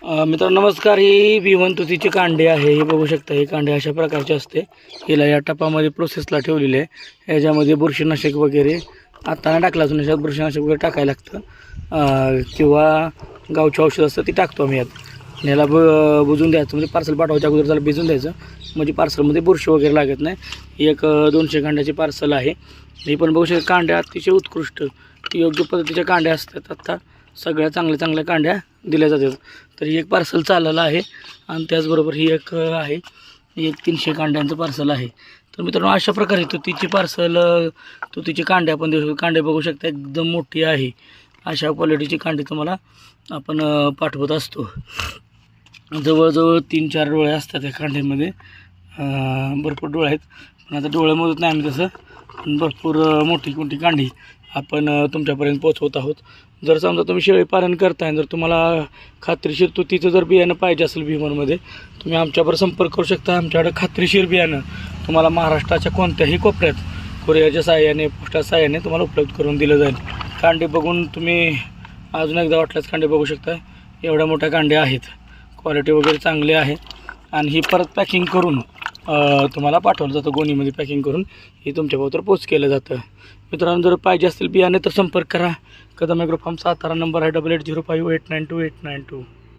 मित्रांनो नमस्कार. ही V1 तुतीची कांडे आहे. हे बघू शकता, ही कांडे अशा प्रकारचे असते. हिला या टपामध्ये प्रोसेसला ठेवलेले आहे. याच्यामध्ये बुरशीनाशक वगैरे आता नाही टाकला असून याच्यात बुरशीनाशक वगैरे टाकायला लागतं, किंवा गावची औषध असतं ती टाकतो आम्ही यात. याला बुजून द्यायचं, म्हणजे पार्सल पाठवायच्या अगोदर त्याला भिजून द्यायचं, म्हणजे पार्सलमध्ये बुरशी वगैरे लागत नाही. एक 200 कांड्याची पार्सल आहे. ही पण बघू शकता, कांड्या अतिशय उत्कृष्ट योग्य पद्धतीच्या कांड्या असतात. आता सगळ्या चांगल्या कांड्या दिल्या जातात. तर ही एक पार्सल चाललेलं आहे आणि त्याचबरोबर ही एक आहे, एक 300 कांड्यांचं पार्सल आहे. तर मित्रांनो अशा प्रकारे तुतीची पार्सल, तुतीची कांडे आपण देऊ शकतो. कांडे बघू शकता एकदम मोठी आहे. अशा क्वालिटीची कांडी तुम्हाला आपण पाठवत असतो. जवळजवळ 3-4 डोळे असतात या कांड्यामध्ये. भरपूर डोळे आहेत, पण आता डोळे मोजत नाही आम्ही तसं, पण भरपूर मोठी कांडी आपण तुमच्यापर्यंत पोचवत आहोत. जर समजा तुम्ही शेळी पालन करताय, जर तुम्हाला खात्रीशीर तुतीचं जर बियाणं पाहिजे असेल V1मध्ये, तुम्ही आमच्यावर संपर्क करू शकता. आमच्याकडे खात्रीशीर बियाणं तुम्हाला महाराष्ट्राच्या कोणत्याही कोपऱ्यात कुरिअरच्या साहाय्याने, पोस्टाच्या साहाय्याने तुम्हाला उपलब्ध करून दिलं जाईल. कांडे बघून तुम्ही अजून एकदा वाटल्यास कांडे बघू शकता. एवढ्या मोठ्या कांड्या आहेत, क्वालिटी वगैरे चांगली आहे. आणि ही परत पॅकिंग करून तुम्हाला पाठवलं जातं. गोणीमध्ये पॅकिंग करून हे तुमच्याबरोबर पोच केलं जातं. मित्रांनो जर पाहिजे असतील बियाणे तर संपर्क करा. Kadam agro farm, Satara. Number आहे 8805892892.